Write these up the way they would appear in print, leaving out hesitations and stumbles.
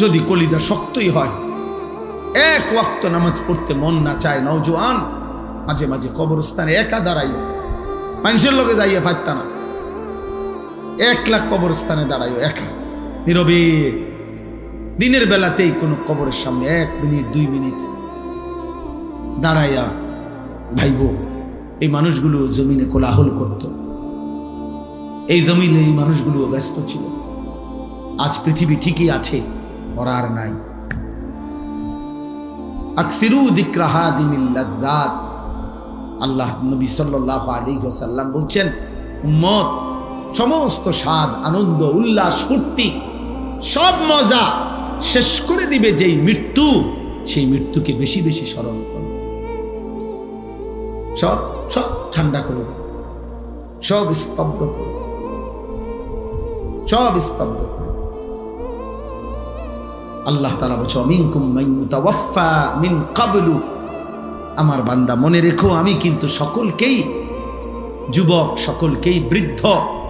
যদি কলিজা শক্তই হয়, এক ওয়াক্ত নামাজ পড়তে মন না চায়, নওজোয়ান মাঝে মাঝে কবরস্থানে একা দাঁড়াই, মানুষের লোকে যাইয়া পারত না, 1 লাখ কবরস্থানে দাঁড়াইও একা নীরবে, দিনের বেলাতেই কোনো কবরের সামনে 1 মিনিট 2 মিনিট দাঁড়াইয়া ভাইব। এই মানুষগুলো জমিনে কোলাহল করত, এই জমিনে এই মানুষগুলো ব্যস্ত ছিল। আজ পৃথিবী ঠিকই আছে, ওরা আর নাই। আকসিরু যিকরা হাদিমিল লাযযাত, আল্লাহ নবী সাল্লাল্লাহু আলাইহি ওয়াসাল্লাম বলছেন, উম্মত সমস্ত স্বাদ, আনন্দ, উল্লাস, ফুর্তি, সব মজা শেষ করে দিবে যেই মৃত্যু, সেই মৃত্যুকে বেশি বেশি স্মরণ করো। সব সব ঠান্ডা করে দাও, সব স্তব্ধ করে দাও, সব স্তব্ধ করে দাও। আল্লাহ তাআলা বলছে, মিনকুম মান ইউতাওয়াফা মিন ক্বাবলু, আমার বান্দা মনে রেখো, আমি কিন্তু সকলকেই যুবক, সকলকেই বৃদ্ধ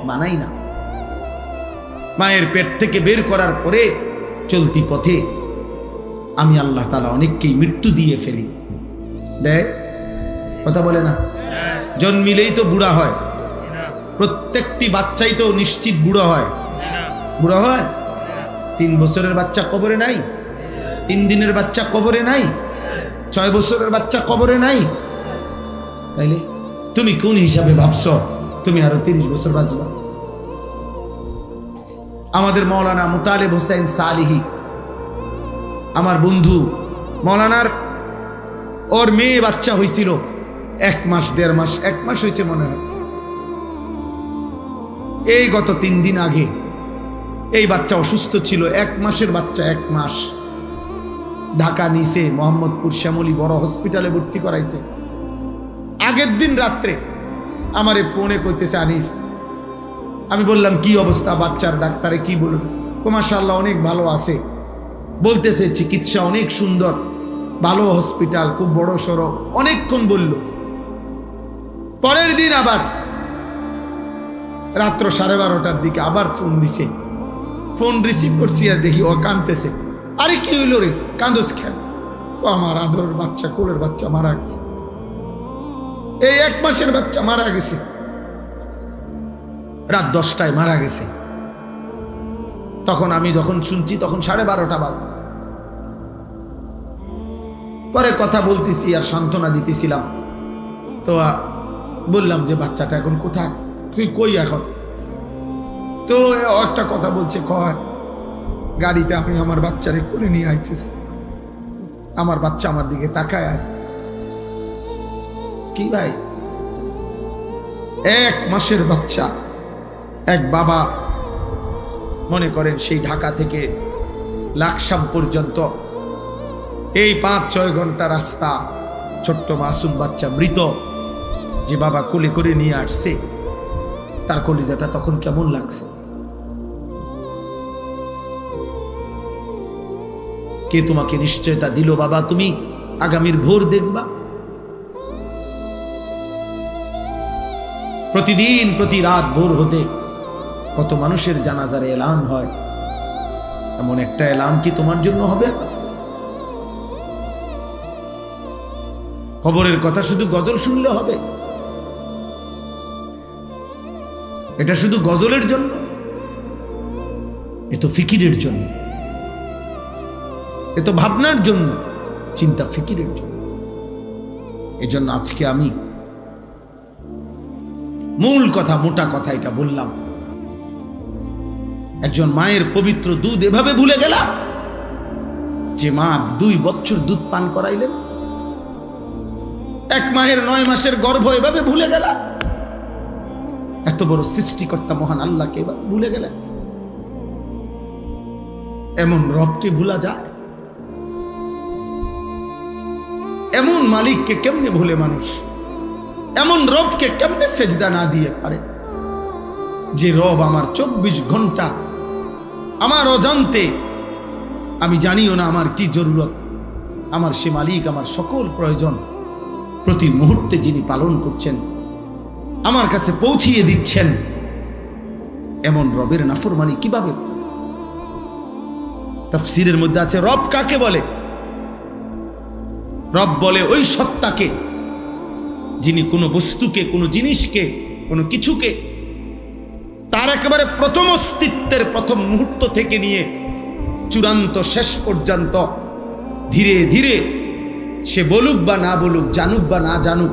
বানাই না। মায়ের পেট থেকে বের করার পরে চলতি পথে আমি আল্লাহ তাআলা অনেককেই মৃত্যু দিয়ে ফেলি। দেখ কথা বলে না, জন্মিলেই তো বুড়া হয়, প্রত্যেকটি বাচ্চাই তো নিশ্চিত বুড়ো হয়। বুড়ো হয়? 3 বছরের বাচ্চা কবরে নাই, 3 দিনের বাচ্চা কবরে নাই, 6 বছরের বাচ্চা কবরে নাই। তাইলে তুমি কোন হিসাবে ভাবছ তুমি আরো 30 বছর বাঁচবা? আমাদের মৌলানা মুতালেব হোসেন সালিহি, আমার বন্ধু, মৌলানার ওর মেয়ে বাচ্চা হয়েছিল 1 মাস 1.5 মাস, 1 মাস হয়েছে মনে হয়। এই গত 3 দিন আগে এই বাচ্চা অসুস্থ ছিল, 1 মাসের বাচ্চা, 1 মাস। ঢাকা নিছে, মোহাম্মদপুর শ্যামলী বড় হসপিটালে ভর্তি করাইছে। আগের দিন রাত্রে আমারে ফোনে কইতেছে, আনিস, আমি বললাম কি অবস্থা বাচ্চার? ডাক্তারে কি বলল? মাশাআল্লাহ অনেক ভালো আছে, বলতেছে চিকিৎসা অনেক সুন্দর, ভালো হসপিটাল, খুব বড় সড়ো, অনেকক্ষণ বলল। পরের দিন আবার রাত্র 12:30টার দিকে আবার ফোন দিছে, ফোন রিসিভ করছি আর দেখি ও কাঁদতেছে। আরে কি হইল রে, কাঁদোস কেন? আমার আদরের বাচ্চা, কোলের বাচ্চা মারা গেছে, এই 1 মাসের বাচ্চা মারা গেছে, রাত 10টায় মারা গেছে। তখন আমি যখন শুনছি তখন 12:30 বাজে। পরে কথা বলতেছি আর সান্ত্বনা দিতেছিলাম, তো বললাম যে বাচ্চাটা এখন কোথায়, তুই কই এখন? তো একটা কথা বলছে, কয় গাড়িতে আমি আমার বাচ্চারে কোলে নিয়ে আইতেছি, আমার বাচ্চা আমার দিকে তাকায় আছে। কি ভাই, 1 মাসের বাচ্চা, এক বাবা মনে করেন সেই ঢাকা থেকে লাকসাম পর্যন্ত এই 5-6 ঘন্টা রাস্তা, ছোট্ট মাসুম বাচ্চা মৃত, যে বাবা কোলে করে নিয়ে আসছে, তার কলিজাটা তখন কেমন লাগছে? কে তোমাকে নিশ্চয়তা দিল বাবা তুমি আগামীর ভোর দেখবা? প্রতিদিন প্রতি রাত ভোর হতে কত মানুষের জানাজার এলান হয়, এমন একটা এলান কি তোমার জন্য হবে না? খবরের কথা শুধু গজল শুনলে হবে? এটা শুধু গজলের জন্য? এ তো ফিকিরের জন্য, এ তো ভাবনার জন্য, চিন্তা ফিকিরের জন্য। এজন্য আজকে আমি মূল কথা, মোটা কথা এটা বললাম। একজন মায়ের পবিত্র দুধ এভাবে ভুলে গেলা, যে মা 2 বছর দুধ পান করাইলেন, 1 মায়ের 9 মাসের গর্ভ এভাবে ভুলে গেলা, এত বড় সৃষ্টিকর্তা মহান আল্লাহকে এভাবে ভুলে গেলেন। এমন রবকে ভুলা যায়? এমন মালিককে কেমনে ভুলে মানুষ? এমন রবকে কেমনে সেজদা না দিয়ে পারে? যে রব আমার 24 ঘন্টা আমার অজান্তে, আমি জানিও না আমার কি জরুরত, আমার সে মালিক আমার সকল প্রয়োজন প্রতি মুহূর্তে যিনি পালন করছেন, আমার কাছে পৌঁছিয়ে দিচ্ছেন, এমন রবের নাফরমানি কিভাবে? তাফসীরের মধ্যে আছে রব কাকে বলে? রব বলে ওই সত্তাকে যিনি কোনো বস্তুকে, কোনো জিনিসকে, কোনো কিছুকে তার একেবারে প্রথম অস্তিত্বের প্রথম মুহূর্ত থেকে নিয়ে চূড়ান্ত শেষ পর্যন্ত ধীরে ধীরে সে বলুক বা না বলুক, জানুক বা না জানুক,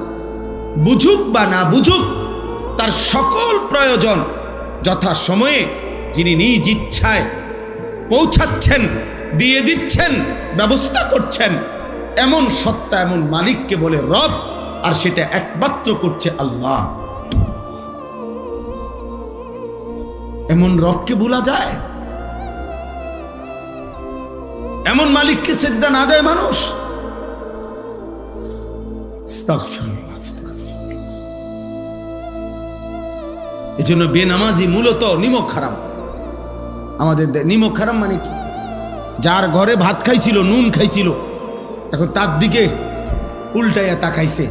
বুঝুক বা না বুঝুক, তার সকল প্রয়োজন যথা সময়ে যিনি নিজ ইচ্ছায় পৌঁছাচ্ছেন, দিয়ে দিচ্ছেন, ব্যবস্থা করছেন, এমন সত্তা, এমন মালিককে বলে রব। আর সেটা একমাত্র করছে আল্লাহ। এমন রবকে ভোলা যায়? এমন মালিককে সেজদা না দেয় মানুষ? আস্তাগফিরুল্লাহ, আস্তাগফিরুল্লাহ। এজন্য বেনামাজি মূলত নিমক হারাম। আমাদের নিমক হারাম মানে কি? যার ঘরে ভাত খাইছিল, নুন খাইছিল, এখন তার দিকে উল্টাইয়া তাকাইছে,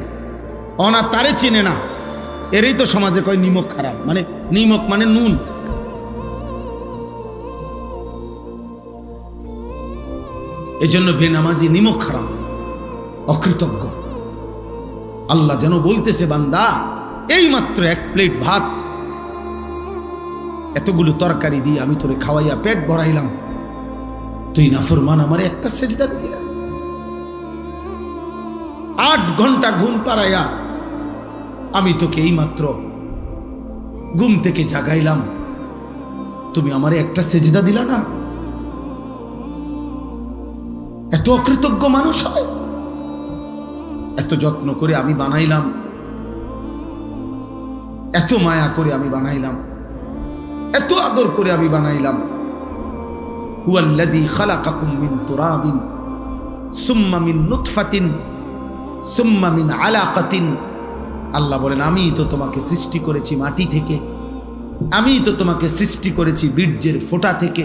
অনা তারে চিনে না, এরই তো সমাজে কয় নিমক হারাম। মানে নিমক মানে নুন। এজন্য বেনামাজি নিমক হারাম, অকৃতজ্ঞ। আল্লাহ যেন বলতেছে, বান্দা এই মাত্র এক প্লেট ভাত, এতগুলো তরকারি দিয়ে আমি তোরে খাওয়াইয়া পেট ভরাইলাম, তুই নাফরমান আমারে একটা সেজদা দিলি না। 8 ঘন্টা ঘুম পাড়াইয়া আমি তোকে এই মাত্র ঘুম থেকে জাগাইলাম, তুমি আমারে একটা সেজদা দিলা না। এত অকৃতজ্ঞ মানুষ হয়? এত যত্ন করে আমি বানাইলাম, এত মায়া করে আমি বানাইলাম, এত আদর করে আমি বানাইলাম। হুয়াল্লাযী খালাকাকুম মিন তুরাবিন সুম্মা মিন নুতফাতিন সুম্মা মিন আলাকাতিন। আল্লাহ বলেন, আমি তো তোমাকে সৃষ্টি করেছি মাটি থেকে, আমি তো তোমাকে সৃষ্টি করেছি বীর্যের ফোঁটা থেকে,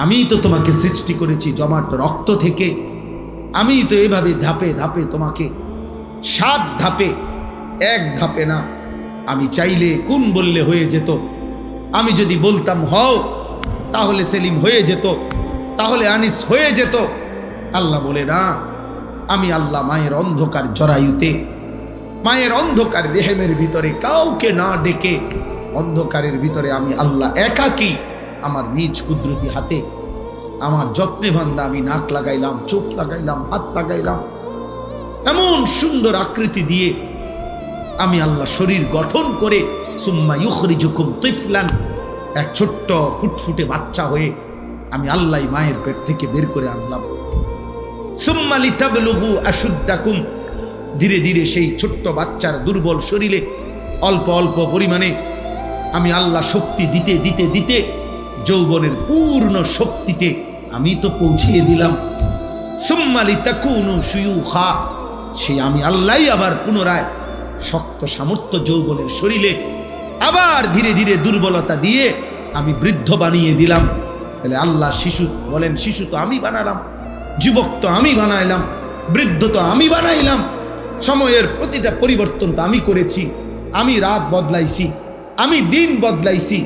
আমি তো তোমাকে সৃষ্টি করেছি জমাট রক্ত থেকে, আমি তো এভাবে ধাপে ধাপে তোমাকে 7 ধাপে, 1 ধাপে না। আমি চাইলে কোন বললে হয়ে যেত, আমি যদি বলতাম হও তাহলে সেলিম হয়ে যেত, তাহলে আনিস হয়ে যেত। আল্লাহ বলে না, আমি আল্লাহ মায়ের অন্ধকার জরায়ুতে, মায়ের অন্ধকার রেহেমের ভিতরে কাউকে না ডেকে, অন্ধকারের ভিতরে আমি আল্লাহ একাকী আমার নিজ কুদরতি হাতে আমার যত্নে বান্দা আমি নাক লাগাইলাম, চোখ লাগাইলাম, হাত লাগাইলাম, এমন সুন্দর আকৃতি দিয়ে আমি আল্লাহ শরীর গঠন করে সুম্মা ইউখরিজুকুম তিফলান, এক ছোট্ট ফুটফুটে বাচ্চা হয়ে আমি আল্লাহ মায়ের পেট থেকে বের করে আনলাম। সুম্মা লিতাবলুগু আশুদ্দাকুম, ধীরে ধীরে সেই ছোট্ট বাচ্চার দুর্বল শরীরে অল্প অল্প পরিমাণে আমি আল্লাহ শক্তি দিতে দিতে দিতে যৌবনের পূর্ণ শক্তিতে আমি তো পৌঁছিয়ে দিলাম। সুম্মা লিতাকুনু শুয়ুখা, সেই আমি আল্লাহই আবার পুনরায় শক্ত সামর্থ্য যৌবনের শরীরে আবার ধীরে ধীরে দুর্বলতা দিয়ে আমি বৃদ্ধ বানিয়ে দিলাম। তাহলে আল্লাহ শিশু বলেন, শিশু তো আমি বানালাম, যুবক তো আমি বানাইলাম, বৃদ্ধ তো আমি বানাইলাম, সময়ের প্রতিটা পরিবর্তন তো আমি করেছি, আমি রাত বদলাইছি, আমি দিন বদলাইছি।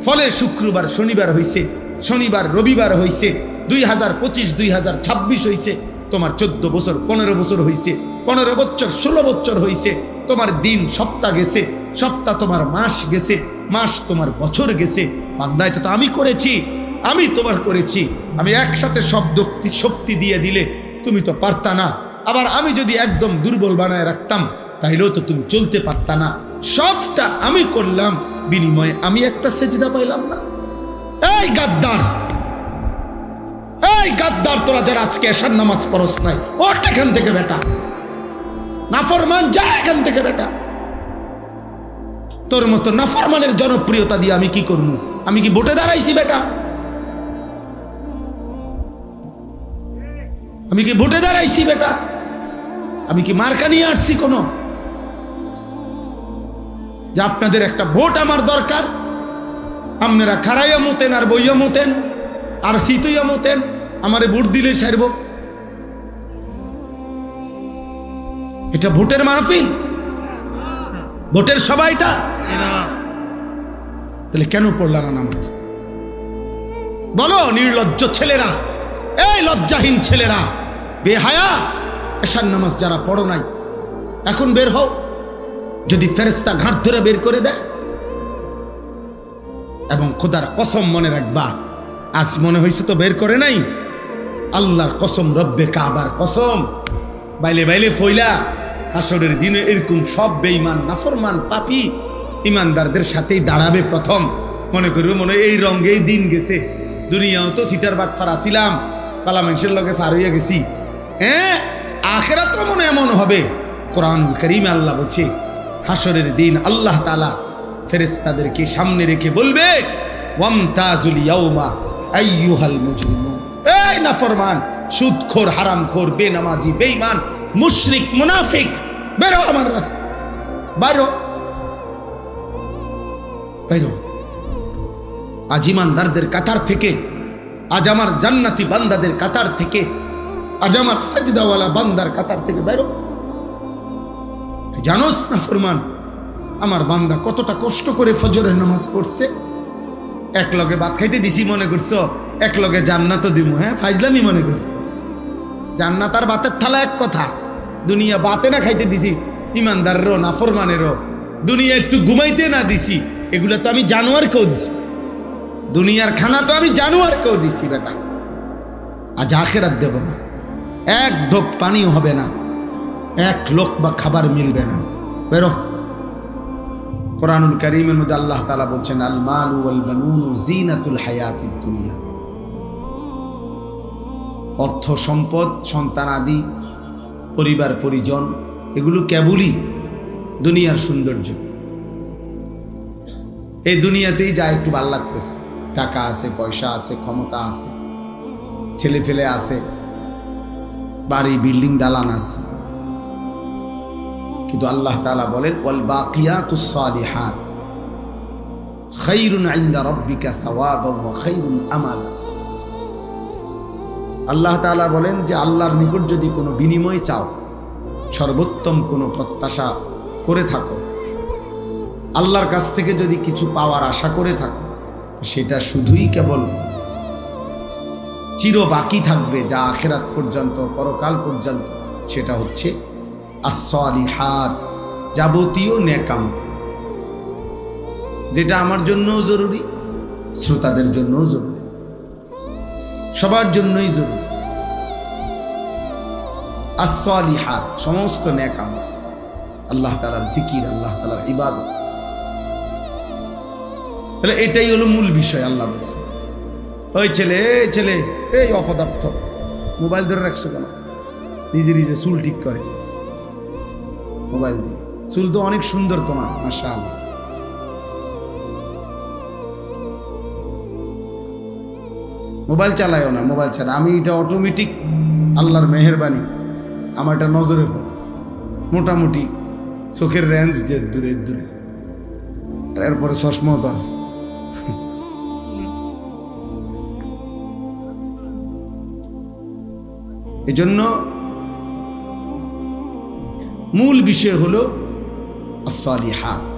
ফলে শুক্রবার শনিবার হইছে, শনিবার রবিবার হইছে, 2025 2026 হইছে, তোমার 14 বছর 15 বছর হইছে, 15 বছর 16 বছর হইছে, তোমার দিন সপ্তাহ গেছে, সপ্তাহ তোমার মাস গেছে, মাস তোমার বছর গেছে। বান্দা এটা তো আমি করেছি, আমি তোমার করেছি। আমি একসাথে সব শক্তি দিয়ে দিলে তুমি তো পারতা না, আবার আমি যদি একদম দুর্বল বানায় রাখতাম তাইলেও তো তুমি চলতে পারতা না। সবটা আমি করলাম, বিনিময়ে আমি একটা সেজদা পাইলাম না। এই গাদ্দার, এই গাদ্দার, তোরা যারা আজকে এশার নামাজ পড়স নাই, ওঠ এখান থেকে বেটা, নাফরমান, যা এখান থেকে বেটা। তোর মতো নাফরমানের জনপ্রিয়তা দিয়ে আমি কি করবো? আমি কি ভোটে দাঁড়াইছি বেটা? আমি কি ভোটে দাঁড়াইছি বেটা? আমি কি মার্কা নিয়ে আসছি কোনো? যে আপনাদের একটা ভোট আমার দরকার, আপনারা খারাইয়া মতেন আর বইয়া মতেন আর শীতইয়া মতেন, আমারে ভোট দিলে সারব। এটা ভোটের মাহফিল, ভোটের সবাইটা? তাহলে কেন পড়লা না নামাজ? বলো নির্লজ্জ ছেলেরা, এই লজ্জাহীন ছেলেরা, বেহায়া, এশার নামাজ যারা পড়ো নাই, এখন বের হও। যদি ফেরেশতা ঘাট ধরে বের করে দেয়, এবং খোদার কসম মনে রাখবা, আজ মনে হয়েছে তো বের করে নাই, আল্লাহর কসম, রব্বে কাবার কসম, বাইলে বাইলে ফইলা হাসরের দিনে এরকম সব বেঈমান, নাফরমান, পাপী ইমানদারদের সাথেই দাঁড়াবে প্রথম। মনে করবে মনে এই রঙেই দিন গেছে, দুনিয়াও তো সিটার বাটফার আসিলাম, পালা মানুষের লগে ফার হইয়া গেছি। হ্যাঁ, আখিরাত তো মনে এমন হবে। কোরআন কারীমে আল্লাহ বলছে, হাসরের দিন আল্লাহ তাআলা ফেরেশতাদেরকে সামনে রেখে বলবে, ওয়ামতাজুল ইয়াউমা আইয়ুহাল মুজরিমুন, এই নাফরমান, সুদখোর, হারামখোর, বেনামাজি, বেঈমান, মুশরিক, মুনাফিক, বেরো আমার রাস্তা, বাইরো বাইরো। আজ ইমানদারদের কাতার থেকে, আজ আমার জান্নাতি বান্দাদের কাতার থেকে, আজ আমার সাজদাওয়ালা বান্দার কাতার থেকে বাইরো। জানোস না ফরমান, আমার বান্দা কতটা কষ্ট করে ফজরের নামাজ পড়ছে। এক লগে ভাত খাইতে দিছি মনে করছো এক লগে জান্নাতও দিব? হ্যাঁ, ফাইজলামি মনে করছো। জান্নাত আর ভাতের থালা এক কথা। দুনিয়া বাতে না খাইতে দিছি ইমানদারেরও নাফরমানেরও, দুনিয়া একটু ঘুমাইতে না দিছি, এগুলো তো আমি জানোয়ারকেও দিছি। দুনিয়ার খানা তো আমি জানোয়ারকেও দিছি বেটা। আজ আখিরাত দেব না, এক ঢোক পানিও হবে না, এক লোকমা খাবার মিলবে না, বেরো। কোরআনুল কারীমের মধ্যে আল্লাহ তাআলা বলছেন, আল মালু ওয়াল বানুন জিনাতুল হায়াতিদ দুনিয়া। অর্থ সম্পদ, সন্তান আদি, পরিবার পরিজন, এগুলো কেবলই দুনিয়ার সৌন্দর্য। এই দুনিয়াতেই যা একটু ভালো লাগতেছে, টাকা আছে, পয়সা আছে, ক্ষমতা আছে, ছেলে ফেলে আছে, বাড়ি বিল্ডিং দালান আছে। কিন্তু আল্লাহ তাআলা বলেন, ওয়াল বাকিয়াতুস সালিহাত খায়রুন ইনদা রাব্বিকা সাওয়াবান ওয়া খায়রুন আমালা। আল্লাহ তাআলা বলেন যে আল্লাহর নিকট যদি কোনো বিনিময় চাও, সর্বোত্তম কোনো প্রত্যাশা করে থাকো, আল্লাহর কাছ থেকে যদি কিছু পাওয়ার আশা করে থাকো, সেটা শুধুই কেবল চির বাকি থাকবে, যা আখিরাত পর্যন্ত, পরকাল পর্যন্ত, সেটা হচ্ছে as-salihat, যাবতীয় নেকাম, যেটা আমার জন্যও জরুরি, শ্রোতাদের জন্যও জরুরি, সবার জন্যই জরুরি। as-salihat, সমস্ত নেকাম, আল্লাহ তাআলার জিকির, আল্লাহ তাআলার ইবাদত। তাহলে এটাই হলো মূল বিষয়। আল্লাহ বলছে, ওই ছেলে, এই ছেলে, এই অপদার্থ, মোবাইল ধরে রাখছো কেন? নিজে নিজে চুল ঠিক করে মোবাইল দিয়ে। চুল তো অনেক সুন্দর তোমার, মাশাআল্লাহ। মোবাইল চালায়ও না, মোবাইল চালা। আমি এটা অটোমেটিক, আল্লাহর মেহেরবানি, আমার এটা নজরে পড়ে। মোটামুটি চোখের রেঞ্জ যে দূরে দূরে, এরপরে চশমাও তো আছে। এই জন্য মূল বিষয় হলো as-salihat,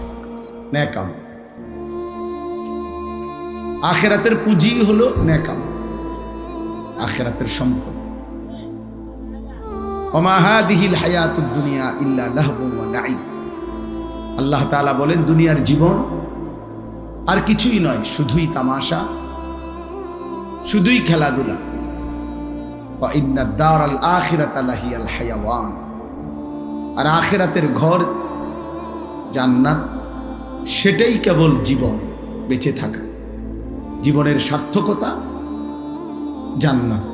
নেকাম। আখিরাতের পুঁজি হলো নেকাম, আখিরাতের সম্পদ। ওমা হাদিহিল হায়াতুদ দুনিয়া ইল্লা লাহবুন ওয়া লাইব। আল্লাহ তাআলা বলেন, দুনিয়ার জীবন আর কিছুই নয়, শুধুই তামাশা, শুধুই খেলাধুলা। ওয়া ইন্নাদ দারাল আখিরাতা লাহিয়াল হায়াওয়ান। আর আখিরাতের ঘর জান্নাত, সেটাই কেবল জীবন, বেঁচে থাকা, জীবনের সার্থকতা জান্নাত।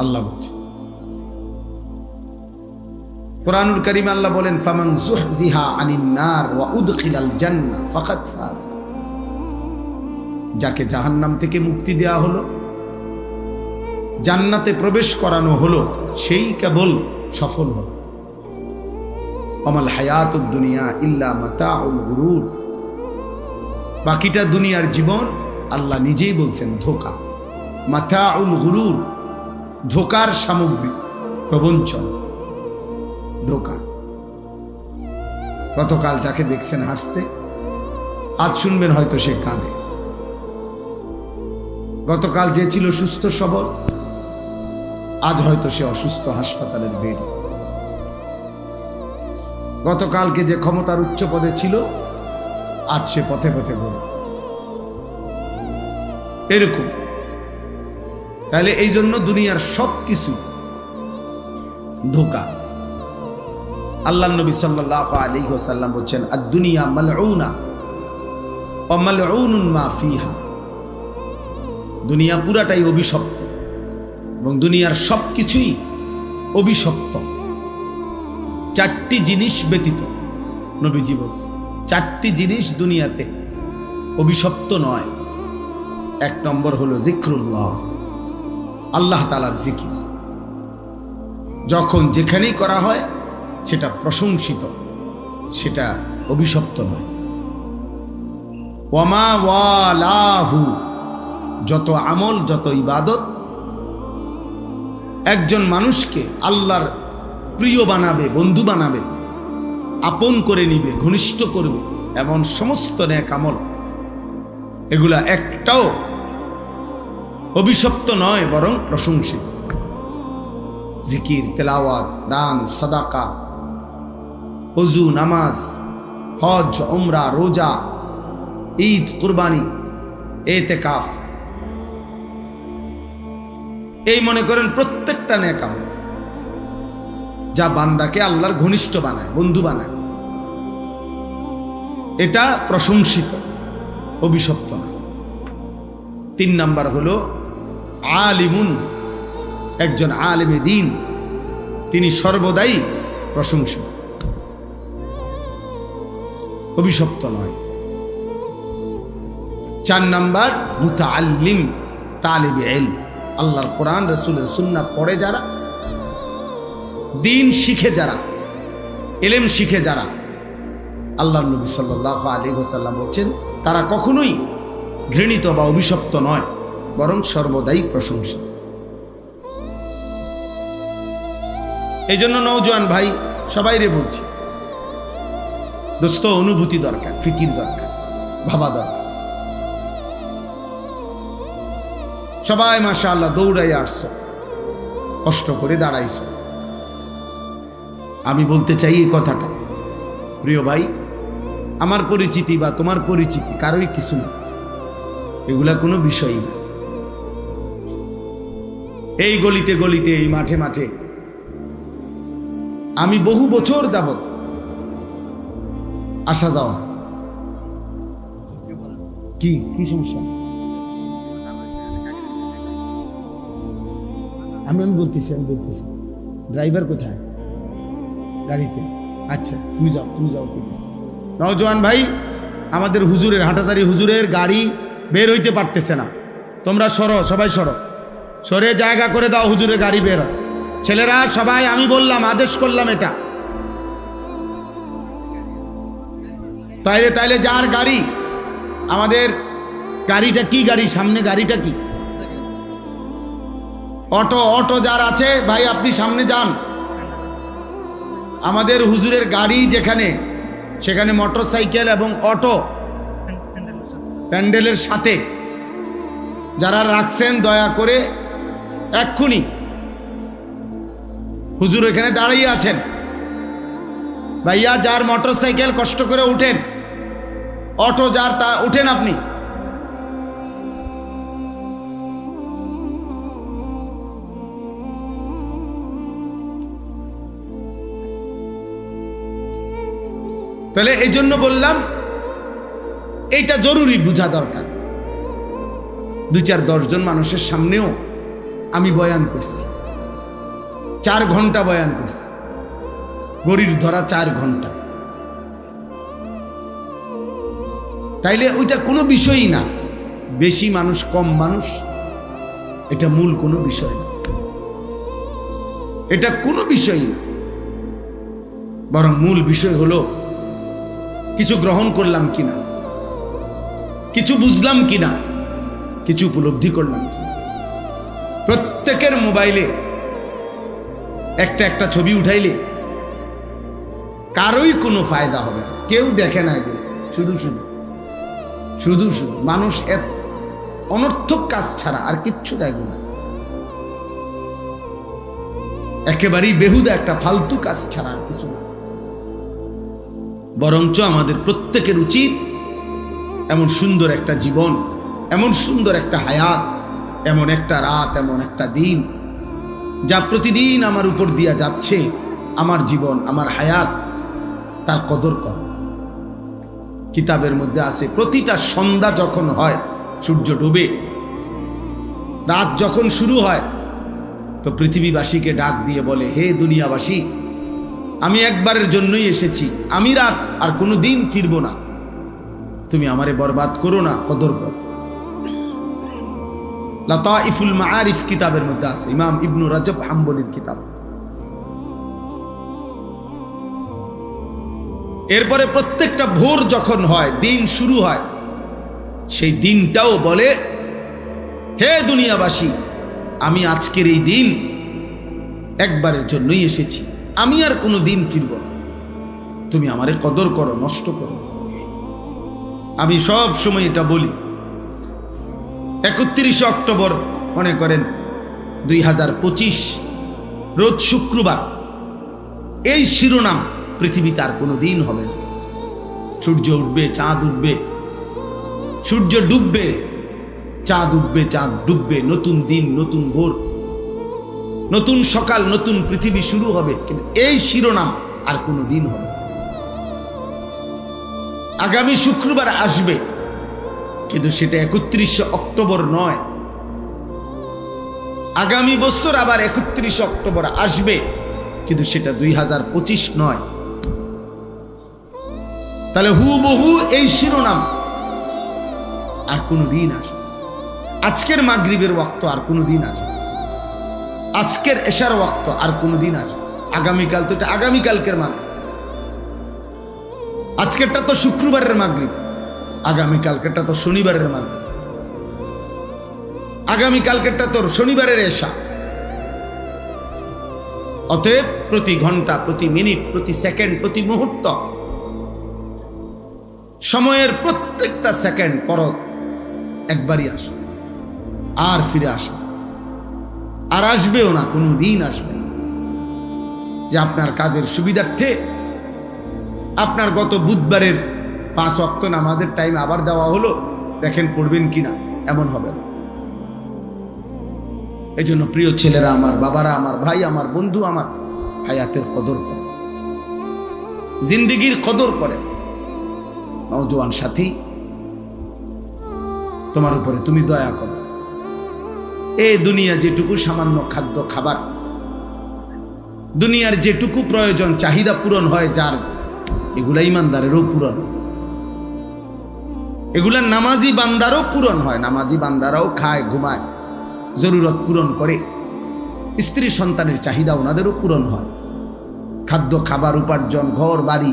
আল্লাহ বলছেন কোরআনুল কারীমে, আল্লাহ বলেন, ফামান যুহজিহা আনিন নার ওয়া উদখিলাল জান্নাহ ফাকাদ ফাজ। যাকে জাহান্নাম থেকে মুক্তি দেয়া হলো, জান্নাতে প্রবেশ করানো হলো, সেই কেবল সফল হলো। আমাল হায়াতুদ দুনিয়া ইল্লা মাতাউল গুরুর। বাকিটা দুনিয়ার জীবন, আল্লাহ নিজেই বলছেন, ধোঁকা। মাতাউল গুরুর, ধোঁকার সামগ্রী, প্রবঞ্চনা, ধোঁকা। গতকাল যাকে দেখছেন হাসছে, আজ শুনবেন হয়তো সে কাঁদে। গতকাল যে ছিল সুস্থ সবল, আজ হয়তো সে অসুস্থ, হাসপাতালের বেড। গতকালকে যে ক্ষমতার উচ্চ পদে ছিল, আজ সে পথে পথে ঘুরে। এরকম। তাহলে এই জন্য দুনিয়ার সব কিছু ধোঁকা। আল্লাহ নবী সাল্লাল্লাহু আলাইহি ওয়াসাল্লাম বলেন, আদ-দুনিয়া মালউনা ওয়া মালউনুন মা ফিহা। দুনিয়া পুরাটাই অভিশপ্ত এবং দুনিয়ার সব কিছুই অভিশপ্ত, চারটি জিনিস ব্যতীত। নবীজি বলছেন চারটি জিনিস দুনিয়াতে অভিশপ্ত নয়। এক নম্বর হলো জিক্রুল্লাহ, আল্লাহ তাআলার জিকির। যখন যেখানেই করা হয় সেটা প্রশংসিত, সেটা অভিশপ্ত নয়। ওয়ামা ওয়ালাহু, যত আমল, যত ইবাদত একজন মানুষকে আল্লাহর প্রিয় বানাবে, বন্ধু বানাবে, আপন করে নিবে, ঘনিষ্ঠ করবে, এমন সমস্ত নেক আমল, এগুলা একটাও অভিশপ্ত নয়, বরং প্রশংসিত। জিকির, তেলাওয়াত, দান, সাদাকা, ওযু, নামাজ, হজ, উমরা, রোজা, ঈদ, কুরবানি, এতেকাফ, এই মনে করেন প্রত্যেকটা নেক আমল যা বান্দাকে আল্লাহর ঘনিষ্ঠ বানায়, বন্ধু বানায়, এটা প্রশংসিত, অভিশপ্ত না। 3 নাম্বার হলো আলিমুন, একজন আলেমে দ্বীন, তিনি সর্বদাই প্রশংসিত, অভিশপ্ত নয়। 4 নাম্বার মুতাআল্লিম, তালিবে ইলম, আল্লাহর কোরআন রাসূলের সুন্নাহ পড়ে যারা, দ্বীন শিখে যারা, ইলম শিখে যারা, আল্লাহর নবী সাল্লাল্লাহু আলাইহি ওয়াসাল্লাম বলেন তারা কখনোই ঘৃণিত বা অভিশপ্ত নয়, বরং সর্বদাই প্রশংসিত। এই জন্য নওজোয়ান ভাই সবাইরে বলছি, দোস্ত, অনুভূতি দরকার, ফিকির দরকার, ভাবা দরকার। সবাই মাশাআল্লাহ দৌড়াই আসছো, কষ্ট করে দাঁড়াইছো। আমি বলতে চাই এই কথাটা, প্রিয় ভাই, আমার পরিচিতি বা তোমার পরিচিতি কারোই কিছু না, এগুলা কোনো বিষয়ই না। এই গলিতে গলিতে, এই মাঠে মাঠে আমি বহু বছর যাবত আসা যাওয়া। কি কি সমস্যা? আমি বলতেছি ড্রাইভার কোথায়? গাড়িতে। আচ্ছা, তুমি যাও বলতেছি। নওজোয়ান ভাই, আমাদের হুজুরের, হাটাজারি হুজুরের গাড়ি বের হইতে পারতেছে না। তোমরা সরো, সবাই সরো, সরে জায়গা করে দাও, হুজুরের গাড়ি বের হয়। ছেলেরা সবাই, আমি বললাম, আদেশ করলাম এটা। তাইলে যার গাড়ি, আমাদের গাড়িটা কি গাড়ি, সামনে গাড়িটা কি? অটো যার আছে ভাই, আপনি সামনে যান। আমাদের হুজুরের গাড়ি যেখানে, সেখানে মোটরসাইকেল এবং অটো প্যান্ডেলের সাথে যারা রাখছেন, দয়া করে এক্ষুনি, হুজুর এখানে দাঁড়িয়ে আছেন, ভাইয়া যার মোটরসাইকেল কষ্ট করে উঠেন, অটো যার তা উঠেন আপনি। তাহলে এই জন্য বললাম, এইটা জরুরি বোঝা দরকার। 2-4-10 জন মানুষের সামনেও আমি বয়ান করছি, 4 ঘন্টা বয়ান করছি, গড়ির ধরা 4 ঘন্টা। তাইলে ওইটা কোনো বিষয়ই না, বেশি মানুষ কম মানুষ, এটা মূল কোনো বিষয় না, এটা কোনো বিষয়ই না। বরং মূল বিষয় হলো কিছু গ্রহণ করলাম কিনা, কিছু বুঝলাম কিনা, কিছু উপলব্ধি করলাম কিনা। প্রত্যেকের মোবাইলে একটা ছবি উঠাইলে কারোই কোনো ফায়দা হবে না, কেউ দেখে না এগুলো, শুধু মানুষ অনর্থক কাজ ছাড়া আর কিচ্ছু দেখবে না। একেবারেই বেহুদা একটা ফালতু কাজ ছাড়া আর কিছু না। বরঞ্চ আমাদের প্রত্যেকের উচিত এমন সুন্দর একটা জীবন, এমন সুন্দর একটা হায়াত, এমন একটা রাত, এমন একটা দিন যা প্রতিদিন আমার উপর দিয়া যাচ্ছে, আমার জীবন, আমার হায়াত, তার কদর কর। কিতাবের মধ্যে আছে প্রতিটা সন্ধ্যা যখন হয়, সূর্য ডুবে, রাত যখন শুরু হয়, তো পৃথিবীবাসীকে ডাক দিয়ে বলে, হে দুনিয়াবাসী, আমি একবারের জন্যই এসেছি, আমি রাত আর কোনো দিন ফিরবো না, তুমি আমারে বরবাদ করো না, কদর করো। লাতাইফুল মাআরিফ কিতাবের মধ্যে আছে, ইমাম ইবনু রাজব হাম্বলির কিতাব। এরপরে প্রত্যেকটা ভোর যখন হয়, দিন শুরু হয়, সেই দিনটাও বলে, হে দুনিয়াবাসী, আমি আজকের এই দিন একবারের জন্যই এসেছি, আমি আর কোনো দিন ফিরব না, তুমি আমারে কদর করো, নষ্ট করো। আমি সব সময় এটা বলি, 31 অক্টোবর মনে করেন 2025 রোজ শুক্রবার, এই শিরোনাম পৃথিবীতে আর কোনো দিন হবে না। সূর্য উঠবে, চাঁদ উঠবে, সূর্য ডুববে, চাঁদ উঠবে, চাঁদ ডুববে, নতুন দিন, নতুন ভোর, নতুন সকাল, নতুন পৃথিবী শুরু হবে, কিন্তু এই শিরোনাম আর কোনো দিন হবে না। আগামী শুক্রবার আসবে, কিন্তু সেটা 31 অক্টোবর নয়। আগামী বছর আবার 31 অক্টোবর আসবে, কিন্তু সেটা 2025 নয়। তাহলে হুবহু এই শিরোনাম আর কোনো দিন আসবে। আজকের মাগরিবের ওয়াক্ত আর কোনো দিন আসবে, আজকের এশার ওয়াক্ত আর কোনো দিন আসবে। আগামীকাল তো এটা আগামীকালকের মাগরিব, আজকেরটা তো শুক্রবারের মাগরিব, আগামীকালকেরটা তো শনিবারের মাগরিব, আগামীকালকেরটা তো শনিবারের এশা। অতএব প্রতি ঘন্টা, প্রতি মিনিট, প্রতি সেকেন্ড, প্রতি মুহূর্ত, সময়ের প্রত্যেকটা সেকেন্ড পরত একবারই আসে, আর ফিরে আসে, আর আসবেও না, কোনো দিন আসবে না। যে আপনার কাজের সুবিধার্থে আপনার গত বুধবারের 5 ওয়াক্ত নামাজের টাইম আবার দেওয়া হলো, দেখেন পড়বেন কিনা, এমন হবে না। এই জন্য প্রিয় ছেলেরা আমার, বাবারা আমার, ভাই আমার, বন্ধু আমার, হায়াতের কদর করে, জিন্দেগির কদর করে। নওজোয়ান সাথী, তোমার উপরে তুমি দয়া করো। এই দুনিয়া যেটুকু সামান্য খাদ্য খাবার, দুনিয়ার যেটুকু প্রয়োজন, চাহিদা পূরণ হয় যার, এগুলা ইমানদারেরও পূরণ, এগুলা নামাজি বান্দারও পূরণ হয়। নামাজি বান্দারাও খায়, ঘুমায়, জরুরত পূরণ করে, স্ত্রী সন্তানের চাহিদা ওনাদেরও পূরণ হয়। খাদ্য খাবার, উপার্জন, ঘর বাড়ি,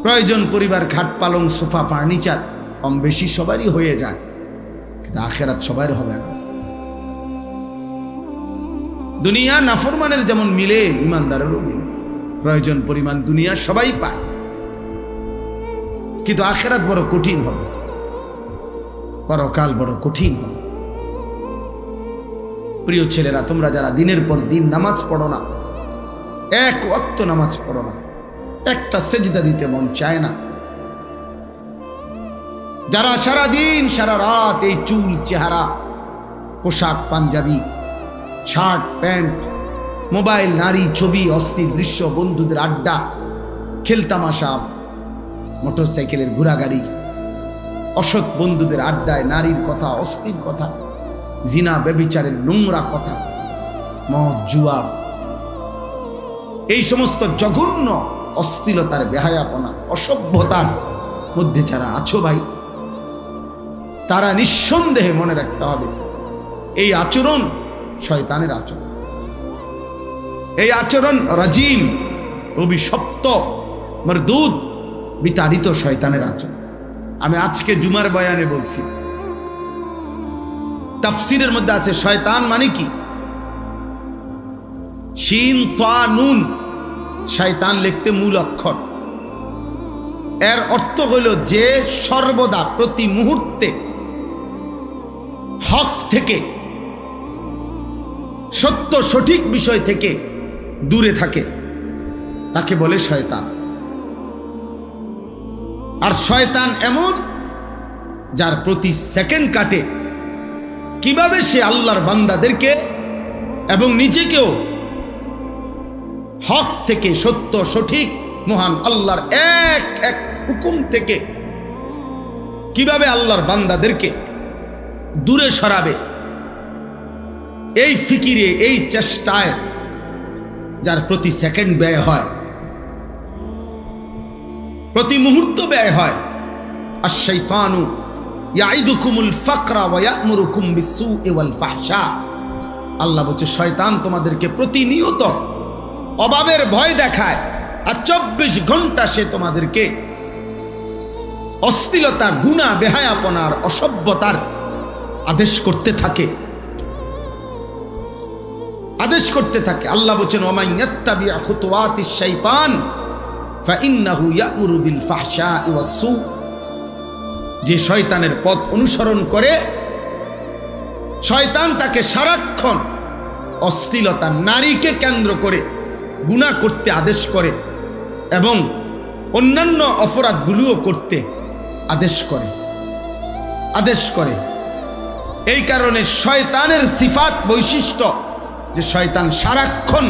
প্রয়োজন, পরিবার, খাট পালং, সোফা, ফার্নিচার কম বেশি সবারই হয়ে যায়, কিন্তু আখেরাত সবার হবে না। দুনিয়া নাফরমানের যেমন মিলে, ইমানদারেরও মিলে, প্রয়োজন পরিমাণ দুনিয়া সবাই পায়, কিন্তু আখেরাত বড় কঠিন হবে, পরকাল বড় কঠিন হবে। প্রিয় ছেলেরা, তোমরা যারা দিনের পর দিন নামাজ পড়ো না, এক ওয়াক্ত নামাজ পড়ো না, একটা সেজদা দিতে মন চায় না, যারা সারা দিন সারা রাত এই চুল, চেহারা, পোশাক, পাঞ্জাবি, শার্ট, প্যান্ট, মোবাইল, নারী, ছবি, অস্থির দৃশ্য, বন্ধুদের আড্ডা, খেলতামাশা, মোটর সাইকেলের ঘোরাগাড়ি, অসৎ বন্ধুদের আড্ডায় নারীর কথা, অস্থির কথা, জিনা ব্যভিচারের নোংরা কথা, মদ, জুয়া, এই সমস্ত জঘন্য অশ্লীলতার, বেহায়াপনা, অসভ্যতার মধ্যে যারা আছো ভাই, তারা নিঃসন্দেহে মনে রাখতে হবে, এই আচরণ শয়তানের আচরণ, এই আচরণ রাজিম, অভিশপ্ত, মরদুদ, বিতাড়িত শয়তানের আচরণ। আমি আজকে জুমার বয়ানে বলছি, তাফসিরের মধ্যে আছে শয়তান মানে কি, শিন তা নুন, শয়তান লিখতে মূল অক্ষর, এর অর্থ হইল যে সর্বদা, প্রতি মুহূর্তে হক থেকে সত্য সঠিক বিষয় থেকে দূরে থাকে তাকে বলে শয়তান। আর শয়তান এমন যার প্রতি সেকেন্ড কাটে কিভাবে সে আল্লাহর বান্দাদেরকে এবং নিজেকেও হক থেকে, সত্য সঠিক মহান আল্লাহর এক এক হুকুম থেকে কিভাবে আল্লাহর বান্দাদেরকে দূরে সরাবে, এই ফিকিরে, এই চেষ্টায় যার প্রতি সেকেন্ড ব্যয় হয়, প্রতি মুহূর্ত ব্যয় হয়। আশ-শাইতানু ইয়াইদুকুমুল ফাকরা ওয়া ইয়া'মুরুকুম বিস-সু'i ওয়াল ফাহশা। আল্লাহ বলছে শয়তান তোমাদেরকে প্রতিনিয়ত অভাবের ভয় দেখায়, আর 24 ঘন্টা সে তোমাদেরকে অশ্লীলতা, গুনাহ, বেহায়াপনার, অসভ্যতার আদেশ করতে থাকে, আদেশ করতে থাকে। আল্লাহ বলেন ওয়া মান ইয়াত্তাবি' খুতুওয়াতিশ শাইতান ফাইন্নাহু ইয়া'মুরু বিল ফাহশা'i ওয়াস-সু। যে শয়তানের পথ অনুসরণ করে, শয়তান তাকে সারাক্ষণ অশ্লীলতা, নারীকে কেন্দ্র করে গুনাহ করতে আদেশ করে এবং অন্যান্য অপরাধগুলোও করতে আদেশ করে। এই কারণে শয়তানের সিফাত, বৈশিষ্ট্য যে শয়তান সারাক্ষণ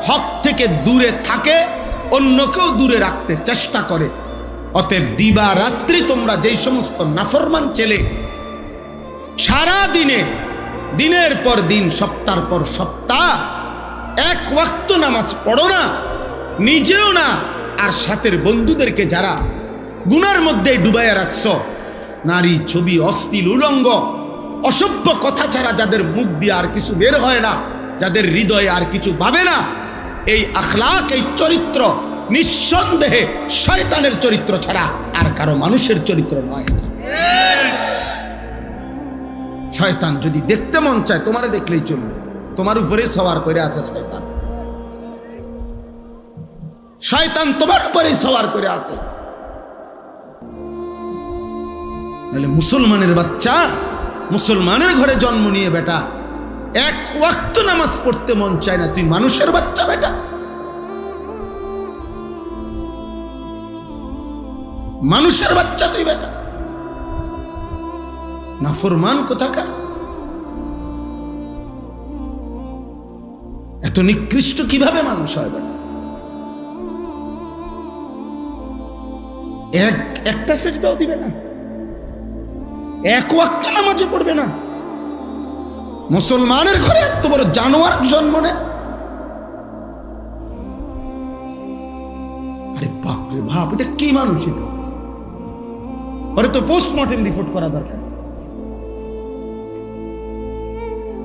হক থেকে দূরে থাকে, অন্যকেও দূরে রাখতে চেষ্টা করে। অতএব দিবা রাত্রি তোমরা যেই সমস্ত নাফরমান ছেলে সারা দিনে, দিনের পর দিন, সপ্তাহের পর সপ্তাহ এক ওয়াক্ত নামাজ পড়ো না, নিজেও না, আর সাথের বন্ধুদেরকে যারা গুনার মধ্যে ডুবাইয়া রাখছো, নারী, ছবি, অশ্লীল, উলঙ্গ, অসভ্য কথা ছাড়া যাদের মুখ দিয়ে আর কিছু বের হয় না, যাদের হৃদয়ে আর কিছু ভাবে না, এই আখলাক, এই চরিত্র নিঃসন্দেহে শয়তানের চরিত্র ছাড়া আর কারো মানুষের চরিত্র নয়। শয়তান যদি দেখতে মন চায় তোমারে দেখলেই চলবে, তোমার উপরে সওয়ার করে আছে শয়তান। শয়তান তোমার উপরে সওয়ার করে আছে। নাহলে মুসলমানের বাচ্চা, মুসলমানের ঘরে জন্ম নিয়ে বেটা, এক ওয়াক্ত নামাজ পড়তে মন চায় না, তুই মানুষের বাচ্চা বেটা। মানুষের বাচ্চা তুই বেটা, নাফরমান কোথাকার। এত নিকৃষ্ট কিভাবে মানুষ হয় বেটা? একটা সেজদাও দিবে না, এক ওয়াক্ত নামাজও পড়বে না। মুসলমানের ঘরে এত বড় জানোয়ার জন্ম নেয়। আরে বাপরে বাপ, এটা কি মানুষ? এটা ওরে তো পোস্টমর্টেম রিপোর্ট করা দরকার,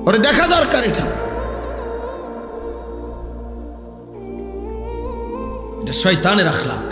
ওরে দেখা দরকার। এটা শয়তানের আখলাক।